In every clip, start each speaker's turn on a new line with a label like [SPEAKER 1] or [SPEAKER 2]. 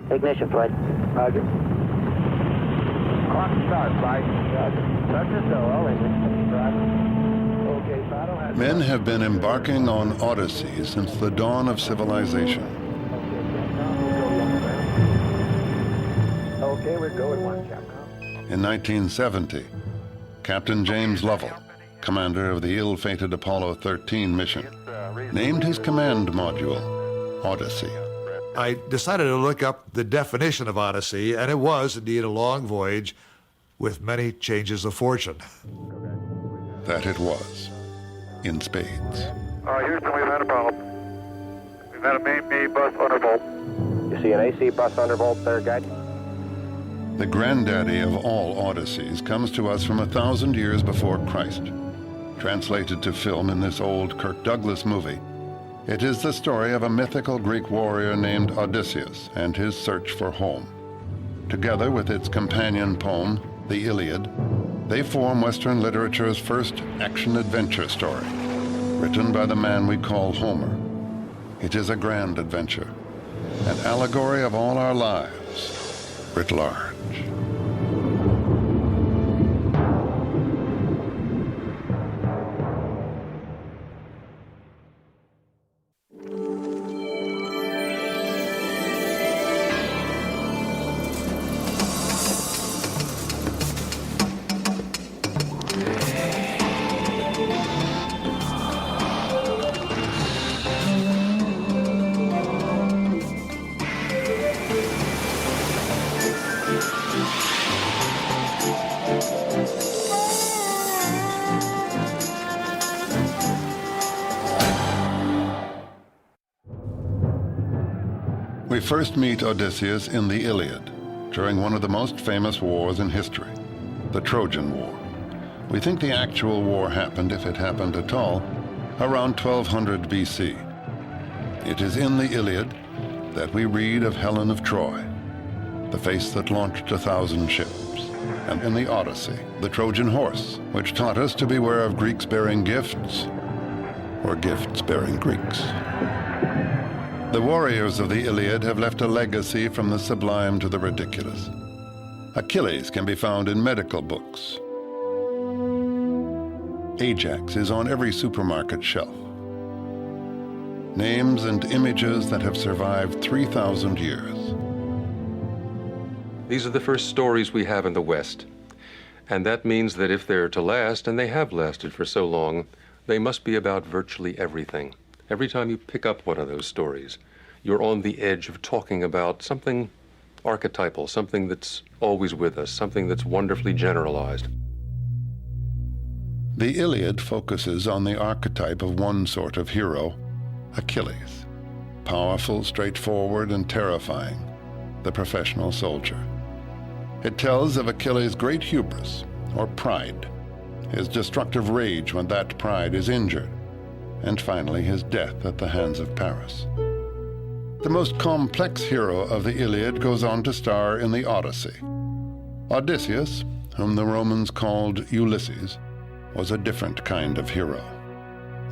[SPEAKER 1] Ignition, Floyd.
[SPEAKER 2] Roger. Clock start, Flight. Roger. Start this all English. Roger. Okay, Battle has...
[SPEAKER 3] Men have been embarking on Odyssey since the dawn of civilization.
[SPEAKER 2] Okay, we're going one, Capcom.
[SPEAKER 3] In 1970, Captain James Lovell, commander of the ill-fated Apollo 13 mission, named his command module Odyssey.
[SPEAKER 4] I decided to look up the definition of Odyssey, and it was indeed a long voyage with many changes of fortune.
[SPEAKER 3] That it was, in spades.
[SPEAKER 5] Houston, we've had a problem. We've had a main B bus undervolt.
[SPEAKER 2] You see an AC bus undervolt there, guide?
[SPEAKER 3] The granddaddy of all Odysseys comes to us from 1,000 years before Christ. Translated to film in this old Kirk Douglas movie, it is the story of a mythical Greek warrior named Odysseus and his search for home. Together with its companion poem, the Iliad, they form Western literature's first action-adventure story, written by the man we call Homer. It is a grand adventure, an allegory of all our lives, writ large. We first meet Odysseus in the Iliad, during one of the most famous wars in history, the Trojan War. We think the actual war happened, if it happened at all, around 1200 BC. It is in the Iliad that we read of Helen of Troy, the face that launched 1,000 ships, and in the Odyssey, the Trojan horse, which taught us to beware of Greeks bearing gifts, or gifts bearing Greeks. The warriors of the Iliad have left a legacy from the sublime to the ridiculous. Achilles can be found in medical books. Ajax is on every supermarket shelf. Names and images that have survived 3,000 years.
[SPEAKER 6] These are the first stories we have in the West. And that means that if they're to last, and they have lasted for so long, they must be about virtually everything. Every time you pick up one of those stories, you're on the edge of talking about something archetypal, something that's always with us, something that's wonderfully generalized.
[SPEAKER 3] The Iliad focuses on the archetype of one sort of hero, Achilles. Powerful, straightforward, and terrifying, the professional soldier. It tells of Achilles' great hubris, or pride, his destructive rage when that pride is injured, and finally his death at the hands of Paris. The most complex hero of the Iliad goes on to star in the Odyssey. Odysseus, whom the Romans called Ulysses, was a different kind of hero.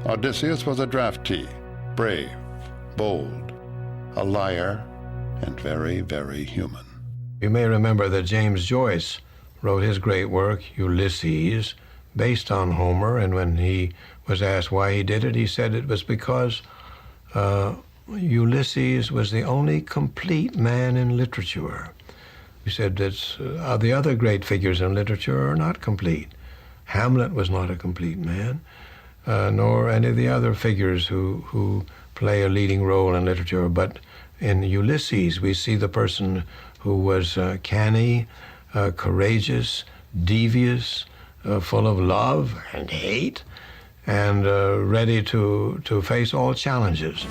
[SPEAKER 3] Odysseus was a draftee, brave, bold, a liar, and very, very human.
[SPEAKER 7] You may remember that James Joyce wrote his great work, Ulysses, based on Homer, and when he was asked why he did it, he said it was because Ulysses was the only complete man in literature. He said that the other great figures in literature are not complete. Hamlet was not a complete man, nor any of the other figures who play a leading role in literature. But in Ulysses, we see the person who was canny, courageous, devious, full of love and hate, and ready to face all challenges.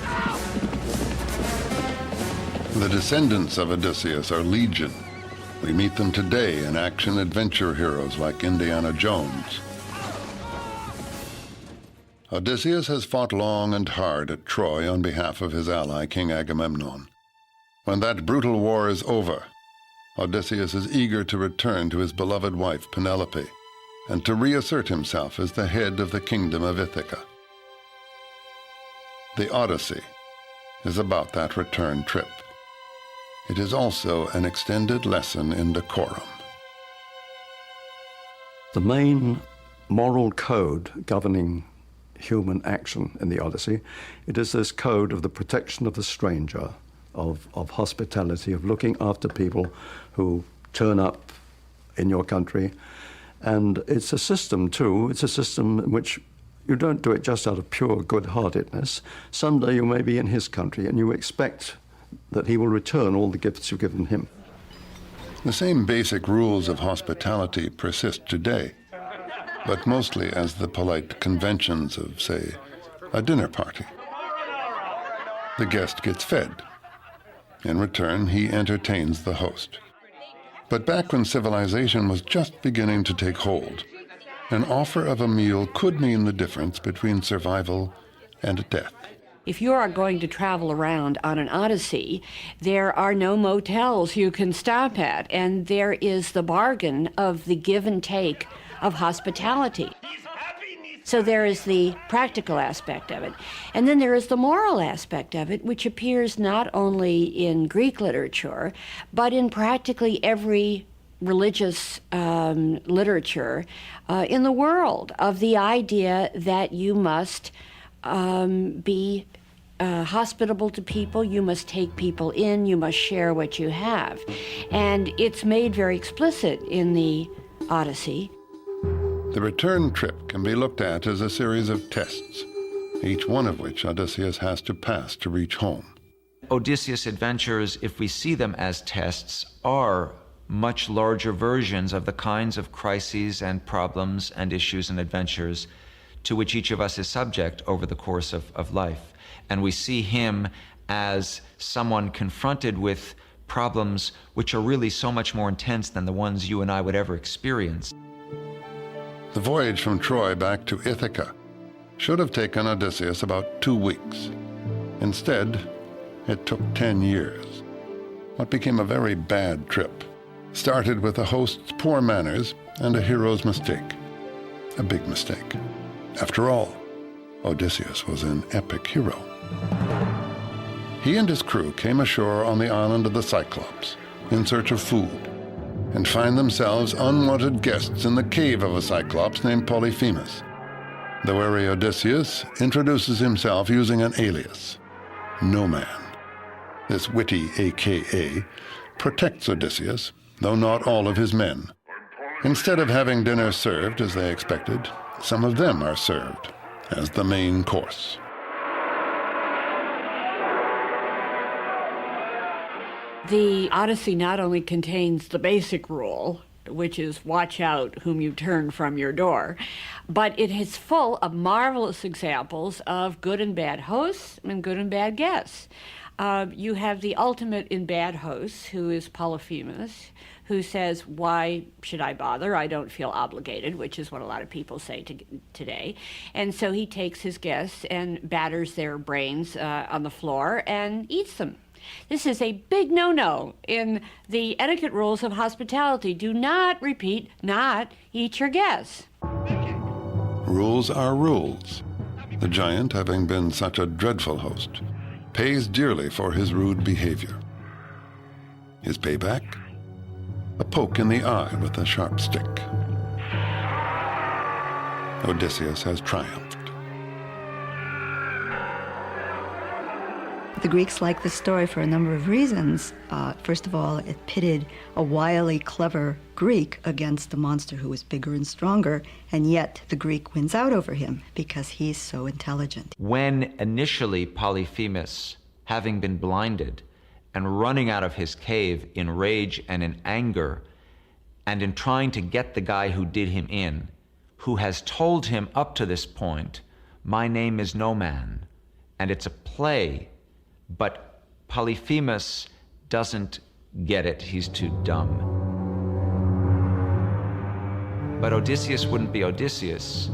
[SPEAKER 3] The descendants of Odysseus are legion. We meet them today in action-adventure heroes like Indiana Jones. Odysseus has fought long and hard at Troy on behalf of his ally, King Agamemnon. When that brutal war is over, Odysseus is eager to return to his beloved wife, Penelope, and to reassert himself as the head of the kingdom of Ithaca. The Odyssey is about that return trip. it is also an extended lesson in decorum.
[SPEAKER 1] The main moral code governing human action in the Odyssey, it is this code of the protection of the stranger, of hospitality, of looking after people who turn up in your country. And it's a system, too. It's a system in which you don't do it just out of pure good-heartedness. Someday you may be in his country, and you expect that he will return all the gifts you've given him.
[SPEAKER 3] The same basic rules of hospitality persist today, but mostly as the polite conventions of, say, a dinner party. The guest gets fed. In return, he entertains the host. But back when civilization was just beginning to take hold, an offer of a meal could mean the difference between survival and death.
[SPEAKER 8] If you are going to travel around on an Odyssey, there are no motels you can stop at, and there is the bargain of the give and take of hospitality. So there is the practical aspect of it. And then there is the moral aspect of it, which appears not only in Greek literature, but in practically every religious literature in the world, of the idea that you must be hospitable to people, you must take people in, you must share what you have. And it's made very explicit in the Odyssey.
[SPEAKER 3] The return trip can be looked at as a series of tests, each one of which Odysseus has to pass to reach home.
[SPEAKER 9] Odysseus' adventures, if we see them as tests, are much larger versions of the kinds of crises and problems and issues and adventures to which each of us is subject over the course of life. And we see him as someone confronted with problems which are really so much more intense than the ones you and I would ever experience.
[SPEAKER 3] The voyage from Troy back to Ithaca should have taken Odysseus about 2 weeks. Instead, it took 10 years. What became a very bad trip started with the host's poor manners and a hero's mistake. A big mistake. After all, Odysseus was an epic hero. He and his crew came ashore on the island of the Cyclops in search of food, and find themselves unwanted guests in the cave of a Cyclops named Polyphemus. The wary Odysseus introduces himself using an alias, No Man. This witty AKA protects Odysseus, though not all of his men. Instead of having dinner served as they expected, some of them are served as the main course.
[SPEAKER 8] The Odyssey not only contains the basic rule, which is watch out whom you turn from your door, but it is full of marvelous examples of good and bad hosts and good and bad guests. You have the ultimate in bad hosts, who is Polyphemus, who says, why should I bother? I don't feel obligated, which is what a lot of people say today. And so he takes his guests and batters their brains on the floor and eats them. This is a big no-no in the etiquette rules of hospitality. Do not, repeat, not eat your guests.
[SPEAKER 3] Rules are rules. The giant, having been such a dreadful host, pays dearly for his rude behavior. His payback? A poke in the eye with a sharp stick. Odysseus has triumphed.
[SPEAKER 10] The Greeks liked this story for a number of reasons. First of all, it pitted a wily, clever Greek against a monster who was bigger and stronger, and yet the Greek wins out over him because he's so intelligent.
[SPEAKER 9] When initially Polyphemus, having been blinded and running out of his cave in rage and in anger, and in trying to get the guy who did him in, who has told him up to this point, my name is No Man, and it's a play, but Polyphemus doesn't get it. He's too dumb. But Odysseus wouldn't be Odysseus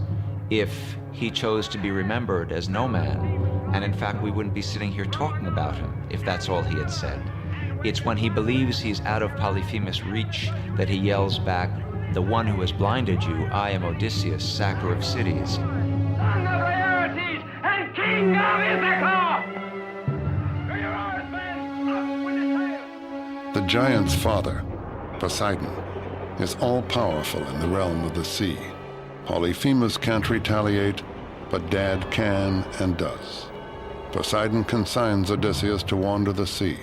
[SPEAKER 9] if he chose to be remembered as No Man. And in fact, we wouldn't be sitting here talking about him if that's all he had said. It's when he believes he's out of Polyphemus' reach that he yells back, the one who has blinded you, I am Odysseus, sacker of cities.
[SPEAKER 2] Son of Laertes and king of Ithaca!
[SPEAKER 3] The giant's father, Poseidon, is all-powerful in the realm of the sea. Polyphemus can't retaliate, but Dad can and does. Poseidon consigns Odysseus to wander the sea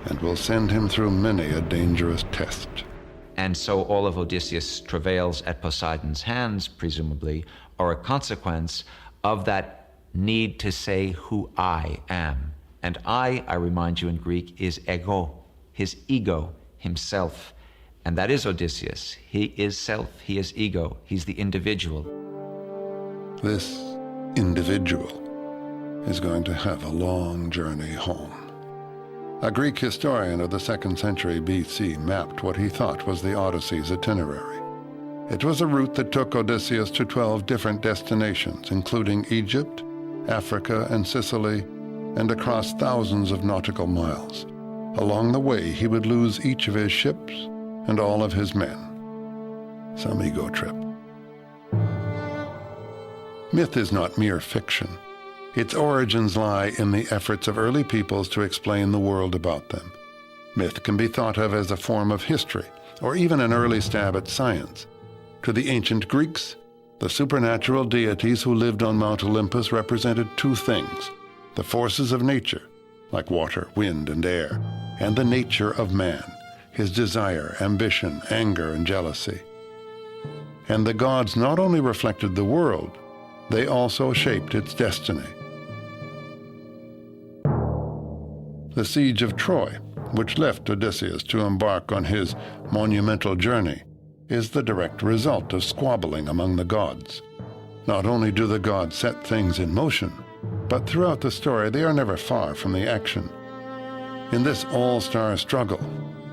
[SPEAKER 3] and will send him through many a dangerous test.
[SPEAKER 9] And so all of Odysseus' travails at Poseidon's hands, presumably, are a consequence of that need to say who I am. And I remind you in Greek, is ego, his ego, himself. And that is Odysseus. He is self, he is ego, he's the individual.
[SPEAKER 3] This individual is going to have a long journey home. A Greek historian of the 2nd century BC mapped what he thought was the Odyssey's itinerary. It was a route that took Odysseus to 12 different destinations, including Egypt, Africa, and Sicily, and across thousands of nautical miles. Along the way, he would lose each of his ships and all of his men. Some ego trip. Myth is not mere fiction. Its origins lie in the efforts of early peoples to explain the world about them. Myth can be thought of as a form of history, or even an early stab at science. To the ancient Greeks, the supernatural deities who lived on Mount Olympus represented two things: the forces of nature, like water, wind, and air, and the nature of man, his desire, ambition, anger, and jealousy. And the gods not only reflected the world, they also shaped its destiny. The siege of Troy, which left Odysseus to embark on his monumental journey, is the direct result of squabbling among the gods. Not only do the gods set things in motion, but throughout the story they are never far from the action. In this all-star struggle,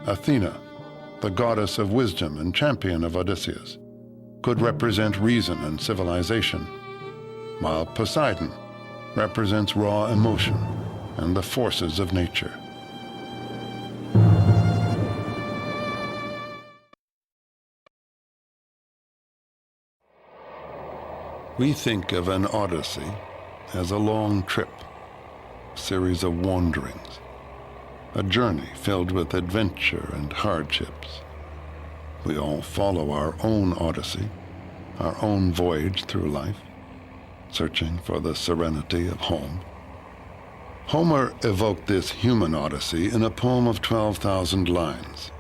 [SPEAKER 3] Athena, the goddess of wisdom and champion of Odysseus, could represent reason and civilization, while Poseidon represents raw emotion and the forces of nature. We think of an odyssey as a long trip, a series of wanderings, a journey filled with adventure and hardships. We all follow our own odyssey, our own voyage through life, searching for the serenity of home. Homer evoked this human odyssey in a poem of 12,000 lines,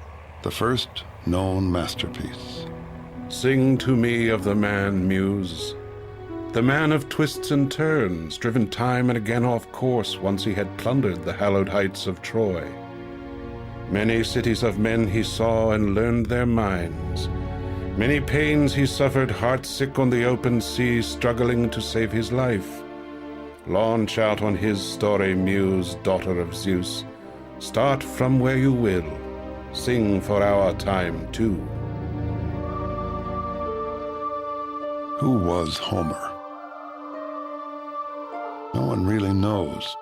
[SPEAKER 3] the first known masterpiece.
[SPEAKER 11] Sing to me of the man, Muse, the man of twists and turns, driven time and again off course once he had plundered the hallowed heights of Troy. Many cities of men he saw and learned their minds. Many pains he suffered, heart-sick on the open sea, struggling to save his life. Launch out on his story, Muse, daughter of Zeus. Start from where you will. Sing for our time, too.
[SPEAKER 3] Who was Homer? No one really knows.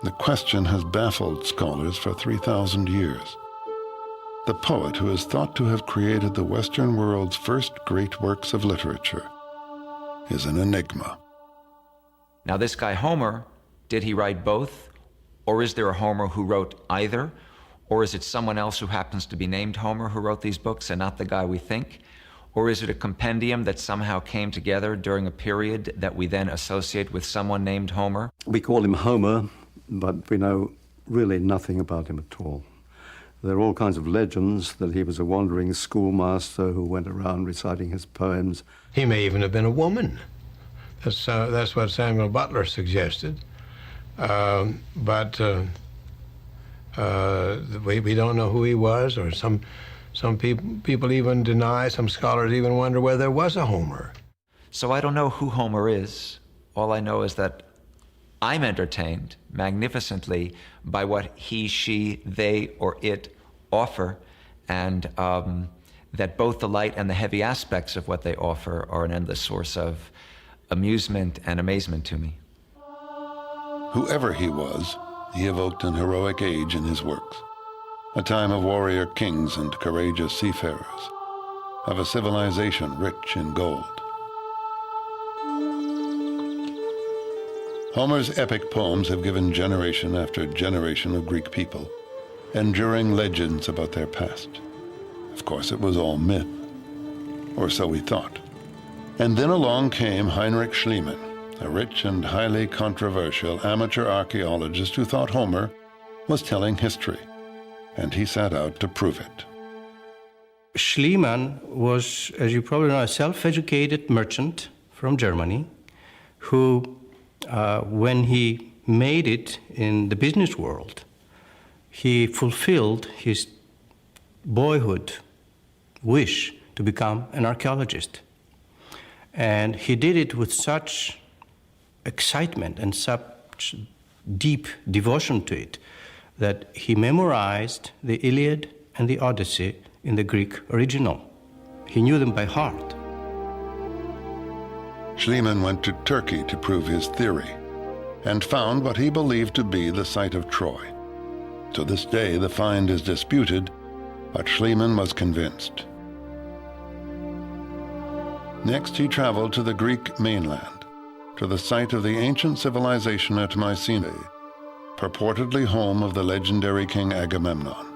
[SPEAKER 3] The question has baffled scholars for 3,000 years. The poet who is thought to have created the Western world's first great works of literature is an enigma.
[SPEAKER 9] Now this guy Homer, did he write both? Or is there a Homer who wrote either? Or is it someone else who happens to be named Homer who wrote these books and not the guy we think? Or is it a compendium that somehow came together during a period that we then associate with someone named Homer?
[SPEAKER 1] We call him Homer, but we know really nothing about him at all. There are all kinds of legends that he was a wandering schoolmaster who went around reciting his poems.
[SPEAKER 7] He may even have been a woman. That's what Samuel Butler suggested. But we don't know who he was, or some people even deny, some scholars even wonder whether there was a Homer.
[SPEAKER 9] So I don't know who Homer is. All I know is that I'm entertained magnificently by what he, she, they, or it offer, and that both the light and the heavy aspects of what they offer are an endless source of amusement and amazement to me.
[SPEAKER 3] Whoever he was, he evoked an heroic age in his works, a time of warrior kings and courageous seafarers, of a civilization rich in gold. Homer's epic poems have given generation after generation of Greek people enduring legends about their past. Of course, it was all myth, or so we thought. And then along came Heinrich Schliemann, a rich and highly controversial amateur archaeologist who thought Homer was telling history, and he set out to prove it.
[SPEAKER 12] Schliemann was, as you probably know, a self-educated merchant from Germany who, when he made it in the business world, he fulfilled his boyhood wish to become an archaeologist. And he did it with such excitement and such deep devotion to it that he memorized the Iliad and the Odyssey in the Greek original. He knew them by heart.
[SPEAKER 3] Schliemann went to Turkey to prove his theory and found what he believed to be the site of Troy. To this day, the find is disputed, but Schliemann was convinced. Next, he traveled to the Greek mainland, to the site of the ancient civilization at Mycenae, purportedly home of the legendary king Agamemnon.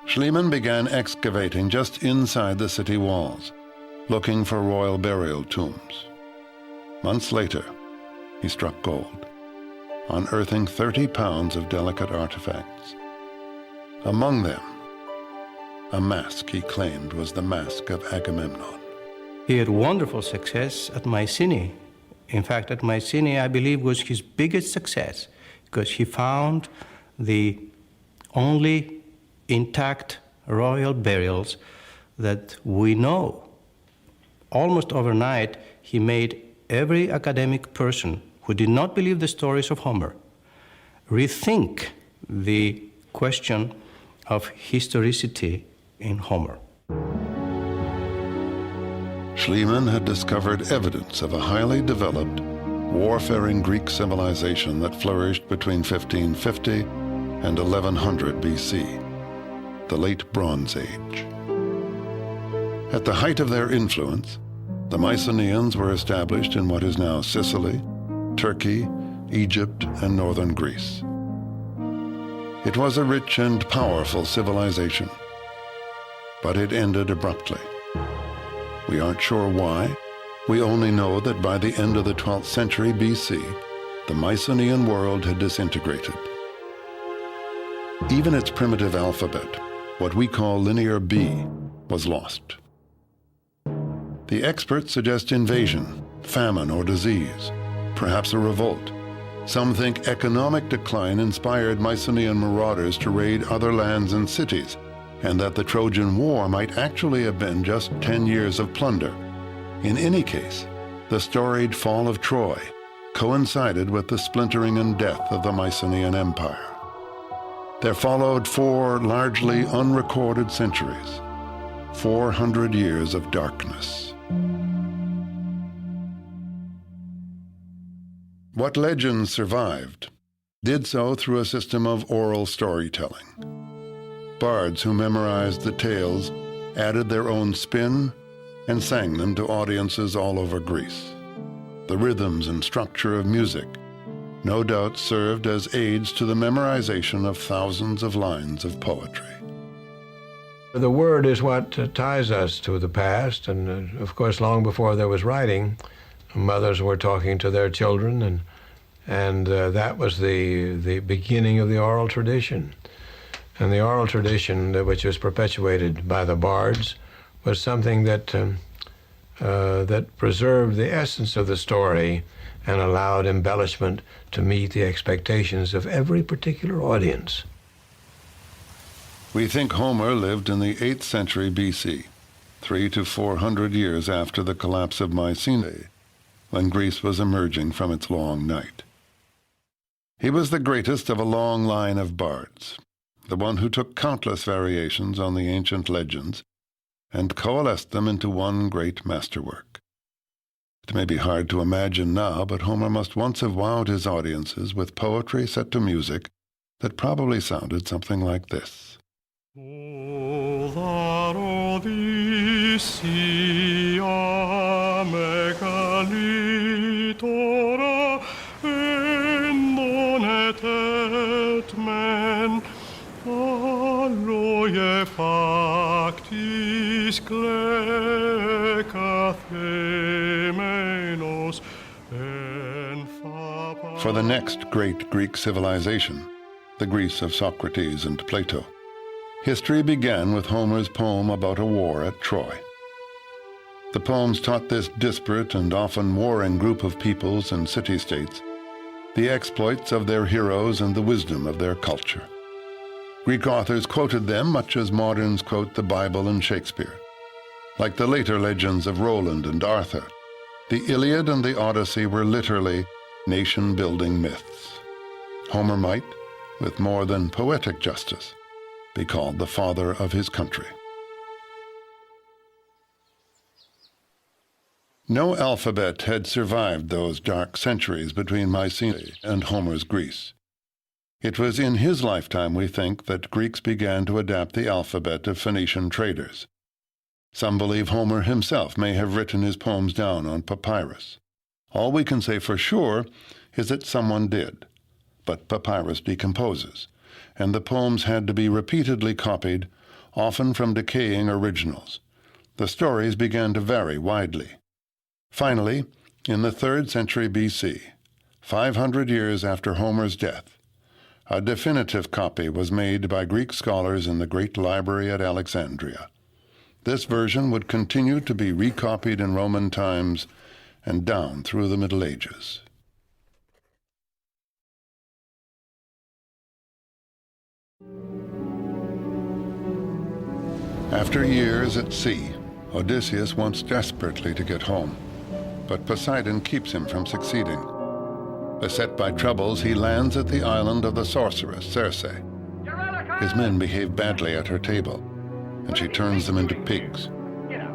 [SPEAKER 3] Schliemann began excavating just inside the city walls, looking for royal burial tombs. Months later, he struck gold, unearthing 30 pounds of delicate artifacts. Among them, a mask he claimed was the mask of Agamemnon.
[SPEAKER 12] He had wonderful success at Mycenae. In fact, at Mycenae, I believe, was his biggest success, because he found the only intact royal burials that we know. Almost overnight, he made every academic person who did not believe the stories of Homer rethink the question of historicity in Homer.
[SPEAKER 3] Schliemann had discovered evidence of a highly developed, warfaring Greek civilization that flourished between 1550 and 1100 BC, the Late Bronze Age. At the height of their influence, the Mycenaeans were established in what is now Sicily, Turkey, Egypt, and northern Greece. It was a rich and powerful civilization, but it ended abruptly. We aren't sure why. We only know that by the end of the 12th century BC, the Mycenaean world had disintegrated. Even its primitive alphabet, what we call Linear B, was lost. The experts suggest invasion, famine, or disease, perhaps a revolt. Some think economic decline inspired Mycenaean marauders to raid other lands and cities, and that the Trojan War might actually have been just 10 years of plunder. In any case, the storied fall of Troy coincided with the splintering and death of the Mycenaean Empire. There followed 4 largely unrecorded centuries, 400 years of darkness. What legends survived did so through a system of oral storytelling. Bards who memorized the tales added their own spin and sang them to audiences all over Greece. The rhythms and structure of music no doubt served as aids to the memorization of thousands of lines of poetry.
[SPEAKER 7] The word is what ties us to the past, and of course, long before there was writing, mothers were talking to their children, and that was the beginning of the oral tradition. And the oral tradition, which was perpetuated by the bards, was something that that preserved the essence of the story and allowed embellishment to meet the expectations of every particular audience.
[SPEAKER 3] We think Homer lived in the 8th century BC, 300 to 400 years after the collapse of Mycenae, when Greece was emerging from its long night. He was the greatest of a long line of bards, the one who took countless variations on the ancient legends and coalesced them into one great masterwork. It may be hard to imagine now, but Homer must once have wowed his audiences with poetry set to music that probably sounded something like this.
[SPEAKER 13] factis klecathemenos en faba.
[SPEAKER 3] For the next great Greek civilization, the Greece of Socrates and Plato, history began with Homer's poem about a war at Troy. The poems taught this disparate and often warring group of peoples and city-states the exploits of their heroes and the wisdom of their culture. Greek authors quoted them much as moderns quote the Bible and Shakespeare. Like the later legends of Roland and Arthur, the Iliad and the Odyssey were literally nation-building myths. Homer might, with more than poetic justice, be called the father of his country. No alphabet had survived those dark centuries between Mycenae and Homer's Greece. It was in his lifetime, we think, that Greeks began to adapt the alphabet of Phoenician traders. Some believe Homer himself may have written his poems down on papyrus. All we can say for sure is that someone did, but papyrus decomposes, and the poems had to be repeatedly copied, often from decaying originals. The stories began to vary widely. Finally, in the 3rd century BC, 500 years after Homer's death, a definitive copy was made by Greek scholars in the great library at Alexandria. This version would continue to be recopied in Roman times and down through the Middle Ages. After years at sea, Odysseus wants desperately to get home, but Poseidon keeps him from succeeding. Beset by troubles, he lands at the island of the sorceress, Circe. His men behave badly at her table, and she turns them into pigs.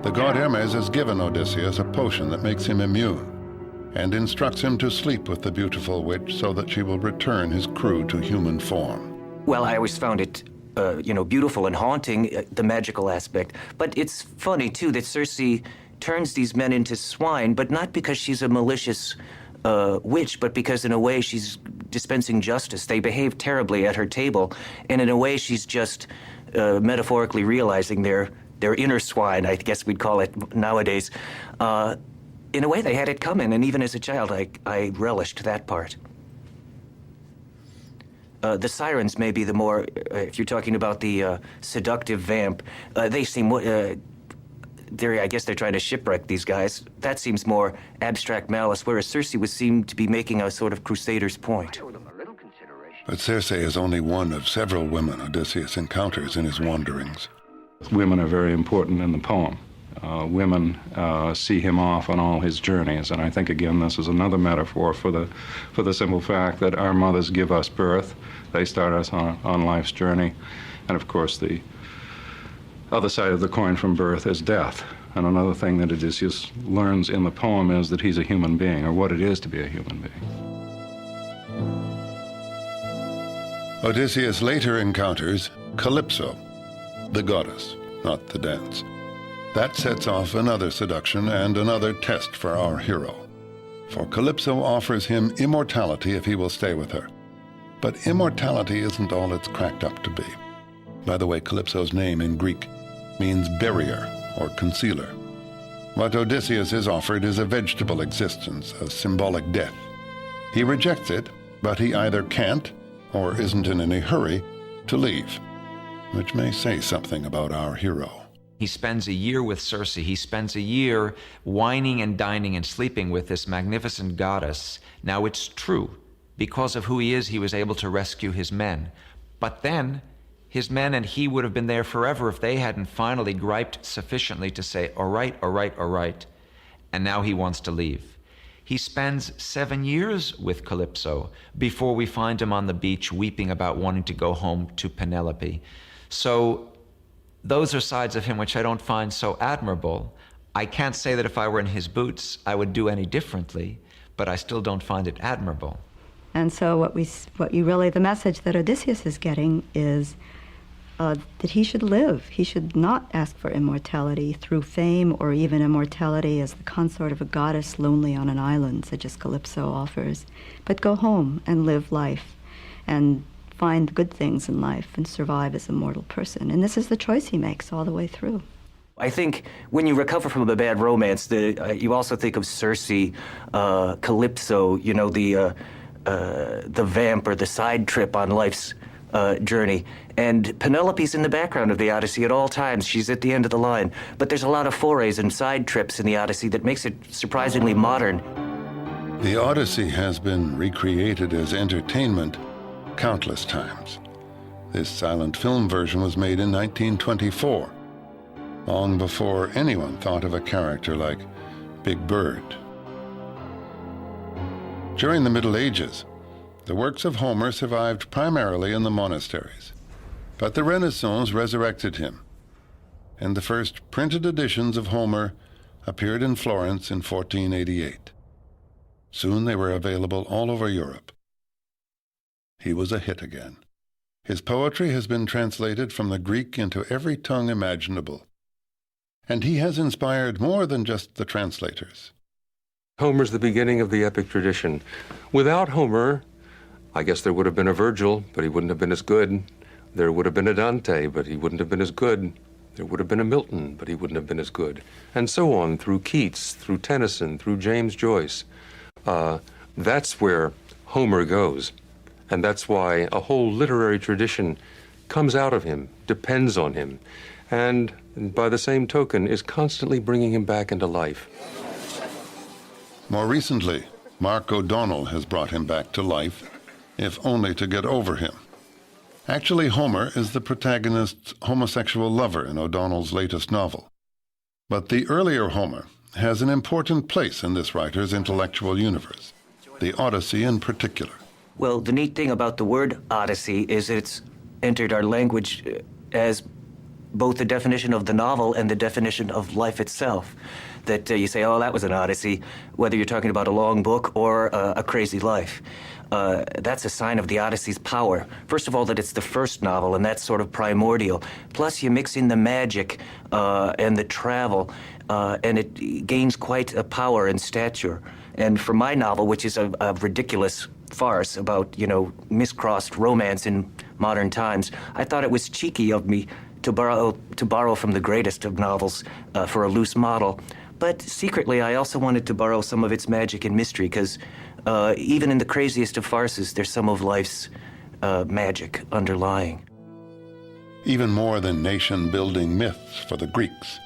[SPEAKER 3] The god Hermes has given Odysseus a potion that makes him immune, and instructs him to sleep with the beautiful witch so that she will return his crew to human form.
[SPEAKER 14] Well, I always found it, beautiful and haunting, the magical aspect. But it's funny, too, that Circe turns these men into swine, but not because she's a malicious witch, but because in a way she's dispensing justice. They behave terribly at her table, and in a way she's just metaphorically realizing their inner swine, I guess we'd call it nowadays. In a way they had it coming, and even as a child I relished that part. The sirens may be the more, if you're talking about the seductive vamp, they seem I guess they're trying to shipwreck these guys. That seems more abstract malice, whereas Circe would seem to be making a sort of crusader's point.
[SPEAKER 3] But Circe is only one of several women Odysseus encounters in his wanderings.
[SPEAKER 15] Women are very important in the poem. Women see him off on all his journeys, and I think, again, this is another metaphor for the simple fact that our mothers give us birth. They start us on life's journey, and of course the other side of the coin from birth is death. And another thing that Odysseus learns in the poem is that he's a human being, or what it is to be a human being.
[SPEAKER 3] Odysseus later encounters Calypso, the goddess, not the dance. That sets off another seduction and another test for our hero. For Calypso offers him immortality if he will stay with her. But immortality isn't all it's cracked up to be. By the way, Calypso's name in Greek means barrier or concealer. What Odysseus is offered is a vegetable existence, a symbolic death. He rejects it, but he either can't or isn't in any hurry to leave, which may say something about our hero.
[SPEAKER 9] He spends a year with Circe. He spends a year wining and dining and sleeping with this magnificent goddess. Now, it's true. Because of who he is, he was able to rescue his men. But then, his men and he would have been there forever if they hadn't finally griped sufficiently to say, all right, all right, all right. And now he wants to leave. He spends 7 years with Calypso before we find him on the beach weeping about wanting to go home to Penelope. So those are sides of him which I don't find so admirable. I can't say that if I were in his boots, I would do any differently, but I still don't find it admirable.
[SPEAKER 10] And so the message that Odysseus is getting is that he should live. He should not ask for immortality through fame or even immortality as the consort of a goddess lonely on an island, such as Calypso offers, but go home and live life. And find the good things in life and survive as a mortal person. And this is the choice he makes all the way through.
[SPEAKER 14] I think when you recover from a bad romance, you also think of Circe, Calypso, you know, the vamp or the side trip on life's journey. And Penelope's in the background of the Odyssey at all times. She's at the end of the line. But there's a lot of forays and side trips in the Odyssey that makes it surprisingly modern.
[SPEAKER 3] The Odyssey has been recreated as entertainment countless times. This silent film version was made in 1924, long before anyone thought of a character like Big Bird. During the Middle Ages, the works of Homer survived primarily in the monasteries, but the Renaissance resurrected him, and the first printed editions of Homer appeared in Florence in 1488. Soon they were available all over Europe. He was a hit again. His poetry has been translated from the Greek into every tongue imaginable, and he has inspired more than just the translators.
[SPEAKER 6] Homer's the beginning of the epic tradition. Without Homer, I guess there would have been a Virgil, but he wouldn't have been as good. There would have been a Dante, but he wouldn't have been as good. There would have been a Milton, but he wouldn't have been as good. And so on, through Keats, through Tennyson, through James Joyce. That's where Homer goes. And that's why a whole literary tradition comes out of him, depends on him, and by the same token is constantly bringing him back into life.
[SPEAKER 3] More recently, Mark O'Donnell has brought him back to life, if only to get over him. Actually, Homer is the protagonist's homosexual lover in O'Donnell's latest novel. But the earlier Homer has an important place in this writer's intellectual universe, the Odyssey in particular.
[SPEAKER 14] Well, the neat thing about the word Odyssey is it's entered our language as both the definition of the novel and the definition of life itself. That you say, oh, that was an Odyssey, whether you're talking about a long book or a crazy life. That's a sign of the Odyssey's power. First of all, that it's the first novel, and that's sort of primordial. Plus, you mix in the magic and the travel, and it gains quite a power and stature. And for my novel, which is a ridiculous farce about, you know, miscrossed romance in modern times, I thought it was cheeky of me to borrow from the greatest of novels for a loose model. But secretly, I also wanted to borrow some of its magic and mystery, because even in the craziest of farces, there's some of life's magic underlying.
[SPEAKER 3] Even more than nation-building myths for the Greeks,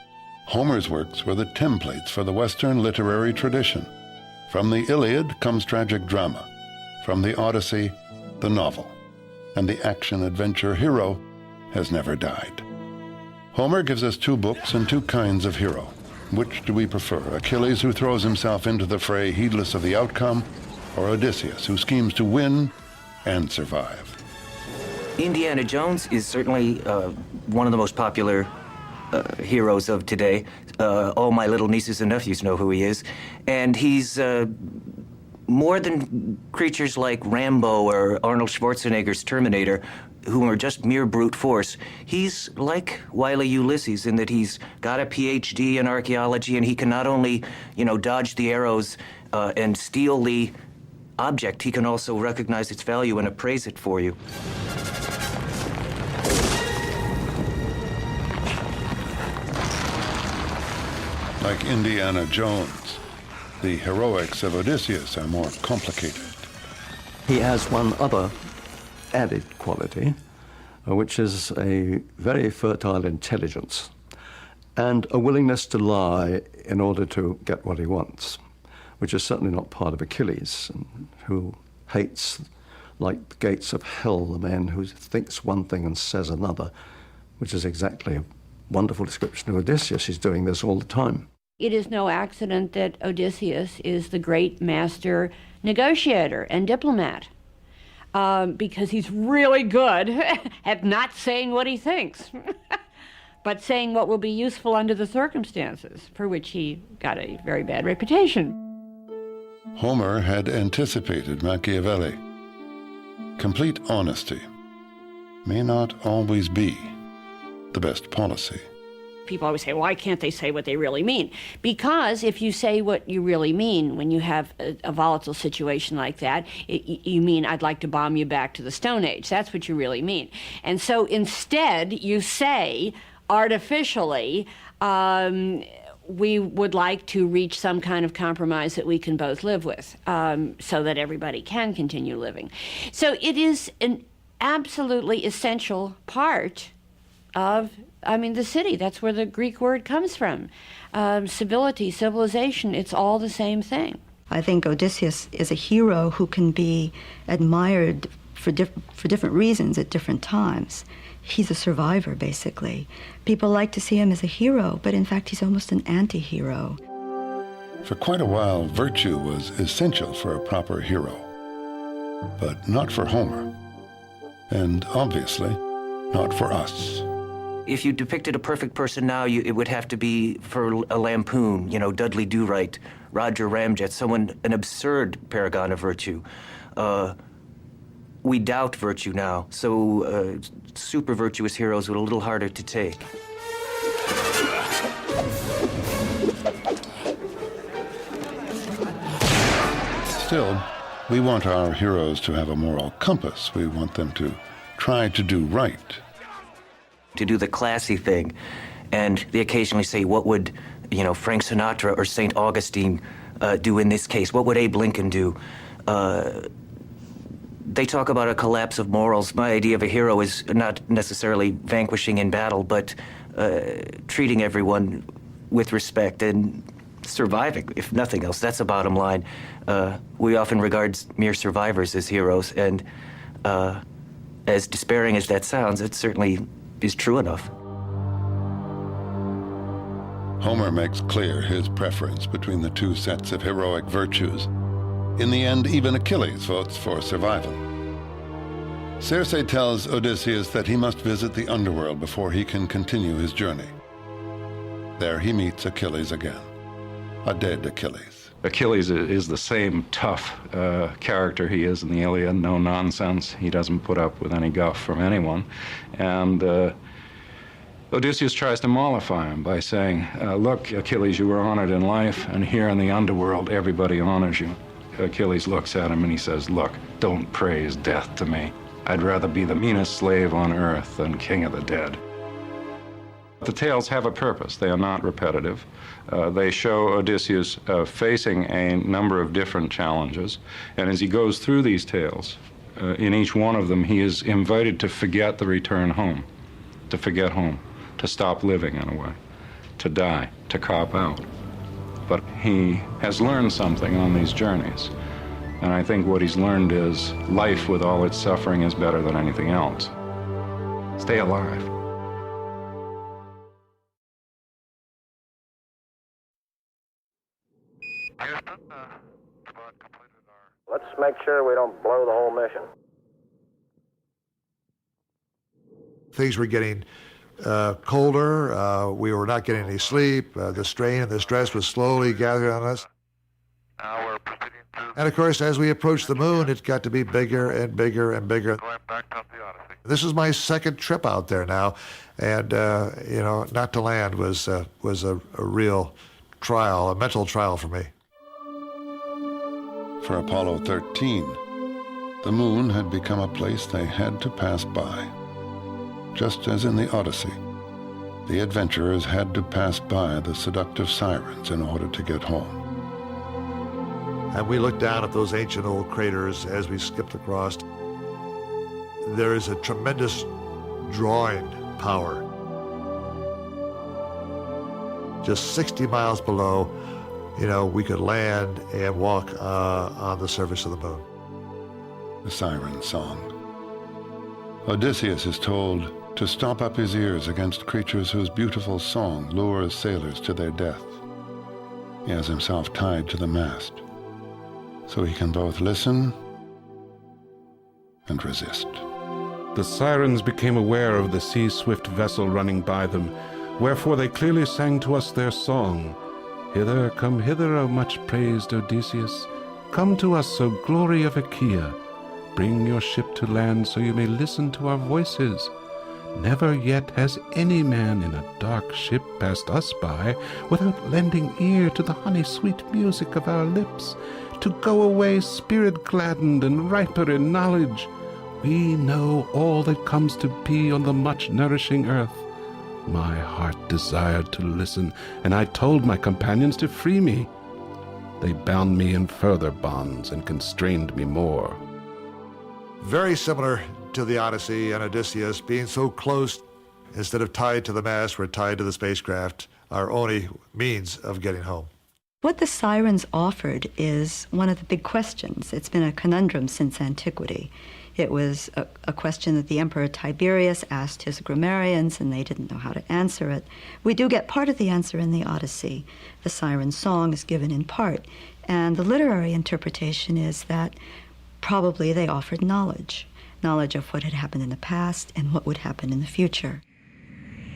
[SPEAKER 3] Homer's works were the templates for the Western literary tradition. From the Iliad comes tragic drama. From the Odyssey, the novel. And the action-adventure hero has never died. Homer gives us two books and two kinds of hero. Which do we prefer, Achilles, who throws himself into the fray heedless of the outcome, or Odysseus, who schemes to win and survive?
[SPEAKER 14] Indiana Jones is certainly one of the most popular heroes of today. All my little nieces and nephews know who he is. And he's more than creatures like Rambo or Arnold Schwarzenegger's Terminator, who are just mere brute force. He's like wily Ulysses in that he's got a PhD in archaeology, and he can not only, you know, dodge the arrows and steal the object, he can also recognize its value and appraise it for you.
[SPEAKER 3] Like Indiana Jones, the heroics of Odysseus are more complicated.
[SPEAKER 1] He has one other added quality, which is a very fertile intelligence and a willingness to lie in order to get what he wants, which is certainly not part of Achilles, who hates, like the gates of hell, the man who thinks one thing and says another, which is exactly a wonderful description of Odysseus. He's doing this all the time.
[SPEAKER 8] It is no accident that Odysseus is the great master negotiator and diplomat, because he's really good at not saying what he thinks, but saying what will be useful under the circumstances, for which he got a very bad reputation.
[SPEAKER 3] Homer had anticipated Machiavelli. Complete honesty may not always be the best policy.
[SPEAKER 8] People always say, why can't they say what they really mean? Because if you say what you really mean when you have a volatile situation like that, you mean, I'd like to bomb you back to the Stone Age. That's what you really mean. And so instead, you say, artificially, we would like to reach some kind of compromise that we can both live with, so that everybody can continue living. So it is an absolutely essential part of, the city. That's where the Greek word comes from. Civility, civilization, it's all the same thing.
[SPEAKER 10] I think Odysseus is a hero who can be admired for different reasons at different times. He's a survivor, basically. People like to see him as a hero, but in fact he's almost an anti-hero.
[SPEAKER 3] For quite a while, virtue was essential for a proper hero, but not for Homer, and obviously not for us.
[SPEAKER 14] If you depicted a perfect person now, it would have to be for a lampoon, Dudley Do-Right, Roger Ramjet, an absurd paragon of virtue. We doubt virtue now, so super virtuous heroes are a little harder to take.
[SPEAKER 3] Still, we want our heroes to have a moral compass. We want them to try to do right.
[SPEAKER 14] To do the classy thing. And they occasionally say, what would, Frank Sinatra or St. Augustine do in this case? What would Abe Lincoln do? They talk about a collapse of morals. My idea of a hero is not necessarily vanquishing in battle, but treating everyone with respect and surviving, if nothing else. That's the bottom line. We often regard mere survivors as heroes, and as despairing as that sounds, it certainly is true enough.
[SPEAKER 3] Homer makes clear his preference between the two sets of heroic virtues. In the end, even Achilles votes for survival. Circe tells Odysseus that he must visit the underworld before he can continue his journey. There he meets Achilles again, a dead Achilles.
[SPEAKER 15] Achilles is the same tough character he is in the Iliad, no nonsense. He doesn't put up with any guff from anyone. And Odysseus tries to mollify him by saying, look, Achilles, you were honored in life, and here in the underworld, everybody honors you. Achilles looks at him and he says, look, don't praise death to me. I'd rather be the meanest slave on earth than king of the dead. The tales have a purpose. They are not repetitive. They show Odysseus facing a number of different challenges, and as he goes through these tales, in each one of them, he is invited to forget the return home, to forget home, to stop living in a way, to die, to cop out. But he has learned something on these journeys, and I think what he's learned is life with all its suffering is better than anything else. Stay alive.
[SPEAKER 2] Let's make sure we don't blow the whole mission.
[SPEAKER 4] Things were getting colder. We were not getting any sleep. The strain and the stress was slowly gathering on us.
[SPEAKER 5] Now we're proceeding to...
[SPEAKER 4] And of course, as we approached the moon, it got to be bigger and bigger and bigger.
[SPEAKER 5] Going back up the Odyssey.
[SPEAKER 4] This is my second trip out there now, and not to land was a real trial, a mental trial for me.
[SPEAKER 3] For Apollo 13, the moon had become a place they had to pass by. Just as in the Odyssey, the adventurers had to pass by the seductive sirens in order to get home.
[SPEAKER 4] And we looked down at those ancient old craters as we skipped across. There is a tremendous drawing power. Just 60 miles below, we could land and walk on the surface of the moon.
[SPEAKER 3] The siren song. Odysseus is told to stop up his ears against creatures whose beautiful song lures sailors to their death. He has himself tied to the mast, so he can both listen and resist.
[SPEAKER 11] The sirens became aware of the sea-swift vessel running by them, wherefore they clearly sang to us their song. Hither, come hither, O much-praised Odysseus. Come to us, O glory of Achaea. Bring your ship to land so you may listen to our voices. Never yet has any man in a dark ship passed us by without lending ear to the honey-sweet music of our lips, to go away spirit-gladdened and riper in knowledge. We know all that comes to be on the much-nourishing earth. My heart desired to listen, and I told my companions to free me. They bound me in further bonds and constrained me more.
[SPEAKER 4] Very similar to the Odyssey and Odysseus, being so close, instead of tied to the mast, we're tied to the spacecraft, our only means of getting home.
[SPEAKER 10] What the sirens offered is one of the big questions. It's been a conundrum since antiquity. It was a question that the Emperor Tiberius asked his grammarians, and they didn't know how to answer it. We do get part of the answer in the Odyssey. The siren song is given in part, and the literary interpretation is that probably they offered knowledge of what had happened in the past and what would happen in the future.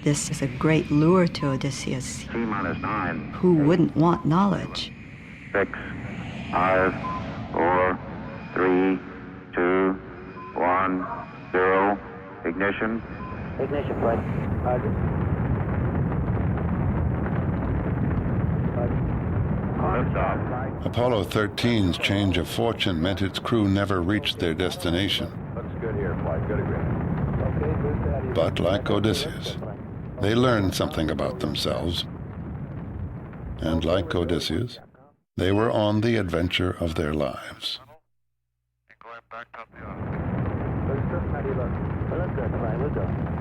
[SPEAKER 10] This is a great lure to Odysseus.
[SPEAKER 5] T-9.
[SPEAKER 10] Who wouldn't want knowledge?
[SPEAKER 5] 6, 5, 4, 3, 2, 1, 0. Ignition.
[SPEAKER 2] Ignition, flight. Roger.
[SPEAKER 5] Liftoff.
[SPEAKER 3] Apollo 13's change of fortune meant its crew never reached their destination.
[SPEAKER 2] Looks good here, flight. Good agreement. Okay, good, Daddy.
[SPEAKER 3] But like Odysseus, they learned something about themselves. And like Odysseus, they were on the adventure of their lives.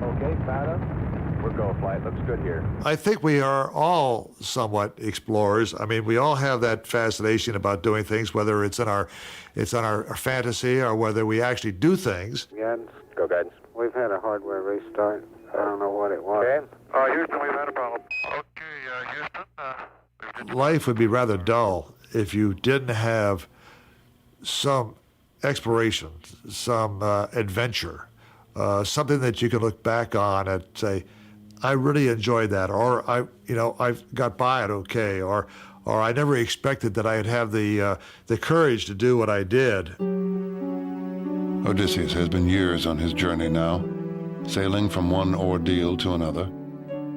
[SPEAKER 2] Okay, Fata. We're go, flight. Looks good here.
[SPEAKER 4] I think we are all somewhat explorers. I mean, we all have that fascination about doing things, whether it's in our fantasy or whether we actually do things.
[SPEAKER 2] Guidance. Go, guidance. We've had a hardware restart. I don't know what it was.
[SPEAKER 5] Okay. Houston, we've had a problem. Okay, Houston.
[SPEAKER 4] Life would be rather dull if you didn't have some exploration, some adventure, something that you could look back on and say, I really enjoyed that, or I got by it okay, or I never expected that I'd have the courage to do what I did.
[SPEAKER 3] Odysseus has been years on his journey now, sailing from one ordeal to another,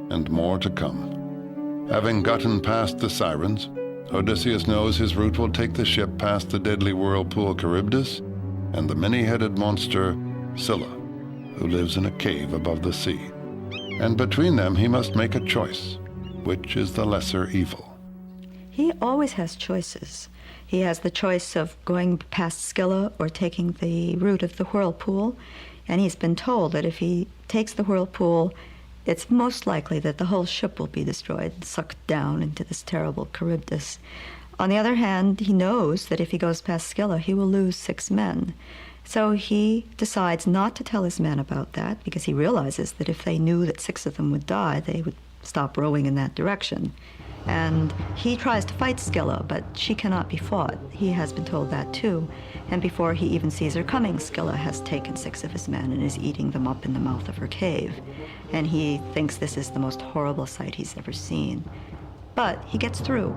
[SPEAKER 3] and more to come. Having gotten past the sirens, Odysseus knows his route will take the ship past the deadly whirlpool Charybdis and the many-headed monster Scylla, who lives in a cave above the sea. And between them he must make a choice. Which is the lesser evil?
[SPEAKER 10] He always has choices. He has the choice of going past Scylla or taking the route of the whirlpool, and he's been told that if he takes the whirlpool, it's most likely that the whole ship will be destroyed, sucked down into this terrible Charybdis. On the other hand, he knows that if he goes past Scylla, he will lose 6 men. So he decides not to tell his men about that, because he realizes that if they knew that 6 of them would die, they would stop rowing in that direction. And he tries to fight Scylla, but she cannot be fought. He has been told that too. And before he even sees her coming, Scylla has taken 6 of his men and is eating them up in the mouth of her cave. And he thinks this is the most horrible sight he's ever seen. But he gets through.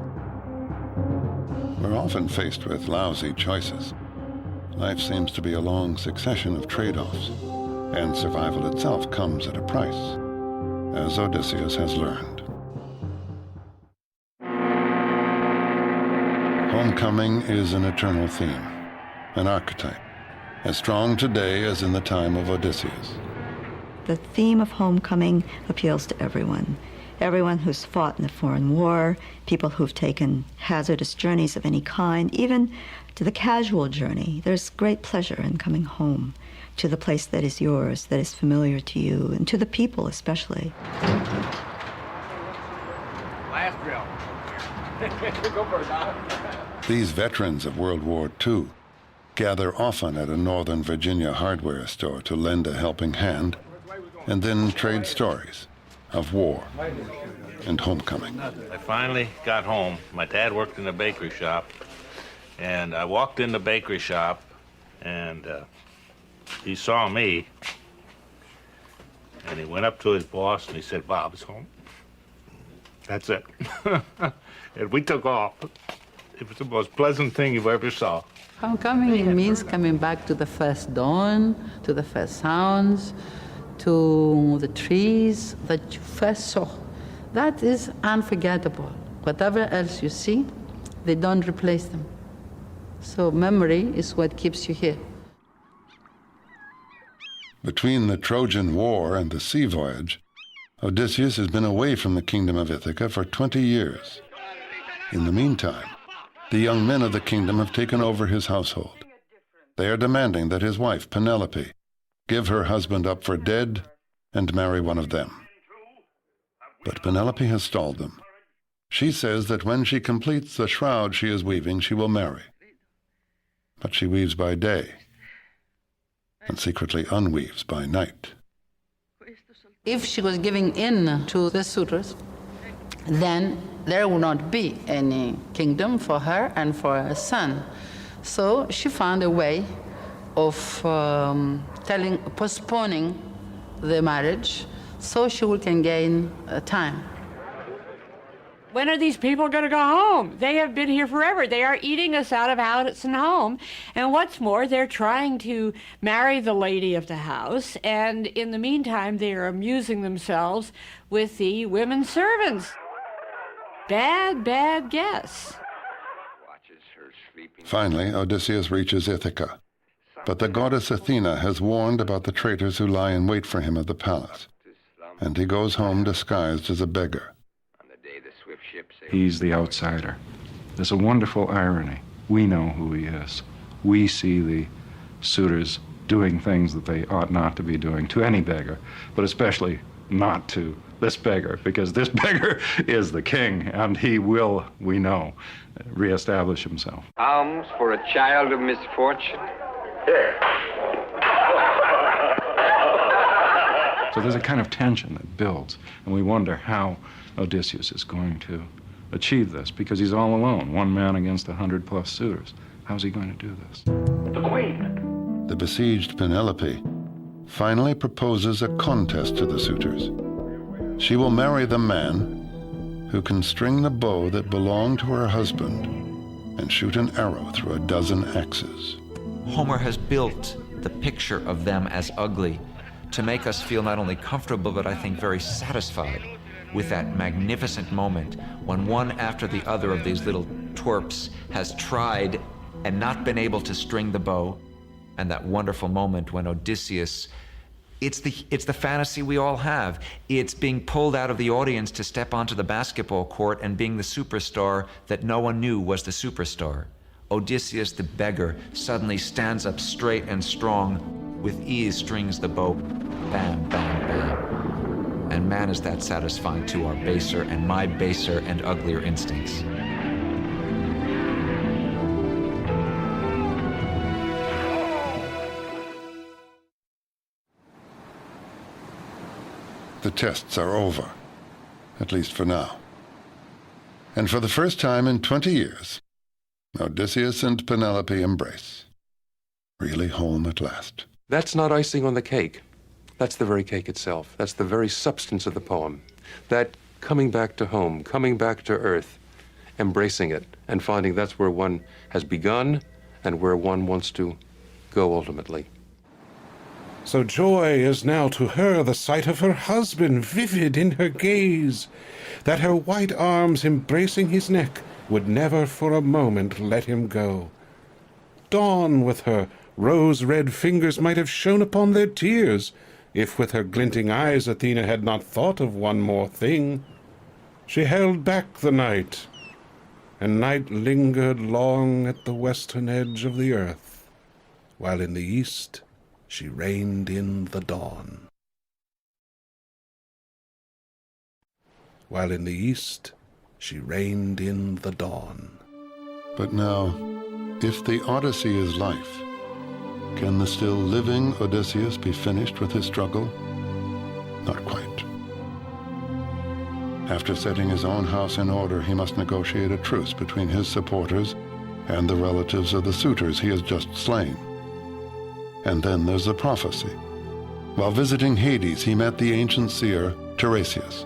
[SPEAKER 3] We're often faced with lousy choices. Life seems to be a long succession of trade-offs, and survival itself comes at a price, as Odysseus has learned. Homecoming is an eternal theme, an archetype, as strong today as in the time of Odysseus.
[SPEAKER 10] The theme of homecoming appeals to everyone. Everyone who's fought in a foreign war, people who've taken hazardous journeys of any kind, even to the casual journey. There's great pleasure in coming home to the place that is yours, that is familiar to you, and to the people especially.
[SPEAKER 2] Last drill. Go for it, Don.
[SPEAKER 3] These veterans of World War II gather often at a Northern Virginia hardware store to lend a helping hand, and then trade stories of war and homecoming.
[SPEAKER 16] I finally got home. My dad worked in a bakery shop, and I walked in the bakery shop, and he saw me, and he went up to his boss, and he said, "Bob's home." That's it. And we took off. It was the most pleasant thing you ever saw.
[SPEAKER 17] Homecoming, it means coming back to the first dawn, to the first sounds, to the trees that you first saw. That is unforgettable. Whatever else you see, they don't replace them. So memory is what keeps you here.
[SPEAKER 3] Between the Trojan War and the sea voyage, Odysseus has been away from the kingdom of Ithaca for 20 years. In the meantime, the young men of the kingdom have taken over his household. They are demanding that his wife, Penelope, give her husband up for dead and marry one of them. But Penelope has stalled them. She says that when she completes the shroud she is weaving, she will marry. But she weaves by day and secretly unweaves by night.
[SPEAKER 17] If she was giving in to the suitors, then there would not be any kingdom for her and for her son. So she found a way of postponing the marriage so she can gain time.
[SPEAKER 8] When are these people going to go home? They have been here forever. They are eating us out of house and home. And what's more, they're trying to marry the lady of the house. And in the meantime, they are amusing themselves with the women servants. Bad, bad guess.
[SPEAKER 3] Finally, Odysseus reaches Ithaca. But the goddess Athena has warned about the traitors who lie in wait for him at the palace. And he goes home disguised as a beggar.
[SPEAKER 15] He's the outsider. There's a wonderful irony. We know who he is. We see the suitors doing things that they ought not to be doing to any beggar, but especially not to this beggar, because this beggar is the king, and he will, we know, reestablish himself.
[SPEAKER 18] Alms for a child of misfortune?
[SPEAKER 15] So there's a kind of tension that builds, and we wonder how Odysseus is going to achieve this, because he's all alone, one man against 100+ suitors. How's he going to do this?
[SPEAKER 3] The queen! The besieged Penelope finally proposes a contest to the suitors. She will marry the man who can string the bow that belonged to her husband and shoot an arrow through a dozen axes.
[SPEAKER 9] Homer has built the picture of them as ugly to make us feel not only comfortable, but I think very satisfied with that magnificent moment when one after the other of these little twerps has tried and not been able to string the bow, and that wonderful moment when Odysseus, it's the fantasy we all have. It's being pulled out of the audience to step onto the basketball court and being the superstar that no one knew was the superstar. Odysseus the beggar suddenly stands up straight and strong, with ease strings the bow, bam, bam, bam. And man, is that satisfying to our baser and my baser and uglier instincts.
[SPEAKER 3] The tests are over, at least for now. And for the first time in 20 years, Odysseus and Penelope embrace. Really home at last.
[SPEAKER 6] That's not icing on the cake. That's the very cake itself. That's the very substance of the poem. That coming back to home, coming back to earth, embracing it, and finding that's where one has begun and where one wants to go ultimately.
[SPEAKER 11] So joy is now to her the sight of her husband vivid in her gaze, that her white arms embracing his neck would never for a moment let him go. Dawn with her rose-red fingers might have shone upon their tears, if with her glinting eyes Athena had not thought of one more thing. She held back the night, and night lingered long at the western edge of the earth, while in the east she reigned in the dawn. While in the east she reigned in the dawn.
[SPEAKER 3] But now, if the Odyssey is life, can the still living Odysseus be finished with his struggle? Not quite. After setting his own house in order, he must negotiate a truce between his supporters and the relatives of the suitors he has just slain. And then there's the prophecy. While visiting Hades, he met the ancient seer Tiresias,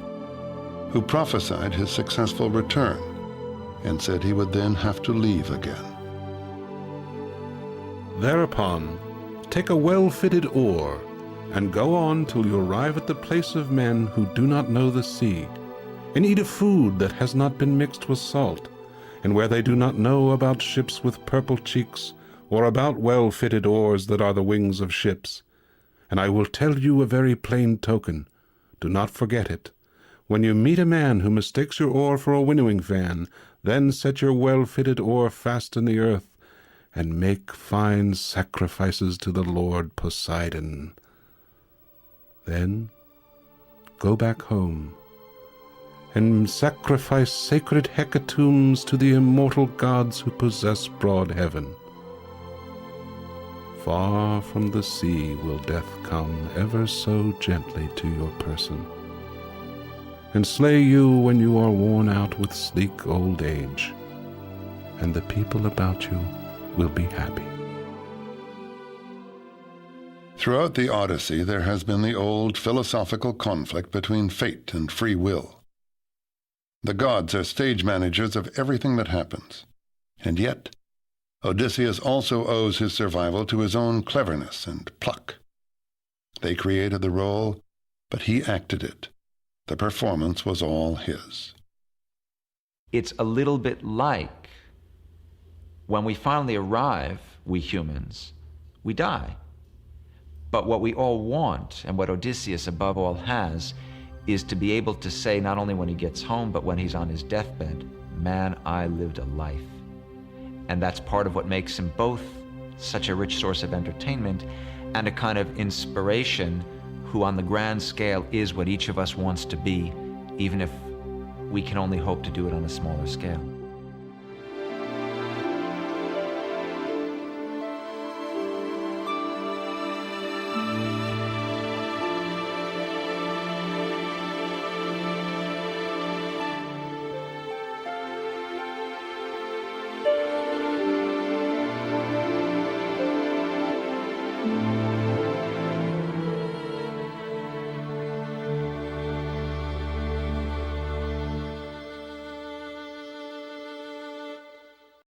[SPEAKER 3] who prophesied his successful return and said he would then have to leave again.
[SPEAKER 11] Thereupon, take a well-fitted oar and go on till you arrive at the place of men who do not know the sea, and eat of food that has not been mixed with salt, and where they do not know about ships with purple cheeks, or about well-fitted oars that are the wings of ships. And I will tell you a very plain token. Do not forget it. When you meet a man who mistakes your oar for a winnowing fan, then set your well-fitted oar fast in the earth, and make fine sacrifices to the Lord Poseidon. Then go back home, and sacrifice sacred hecatombs to the immortal gods who possess broad heaven. Far from the sea will death come ever so gently to your person, and slay you when you are worn out with sleek old age, and the people about you will be happy.
[SPEAKER 3] Throughout the Odyssey, there has been the old philosophical conflict between fate and free will. The gods are stage managers of everything that happens, and yet Odysseus also owes his survival to his own cleverness and pluck. They created the role, but he acted it. The performance was all his.
[SPEAKER 9] It's a little bit like when we finally arrive, we humans, we die. But what we all want, and what Odysseus above all has, is to be able to say, not only when he gets home, but when he's on his deathbed, man, I lived a life. And that's part of what makes him both such a rich source of entertainment and a kind of inspiration who on the grand scale is what each of us wants to be, even if we can only hope to do it on a smaller scale.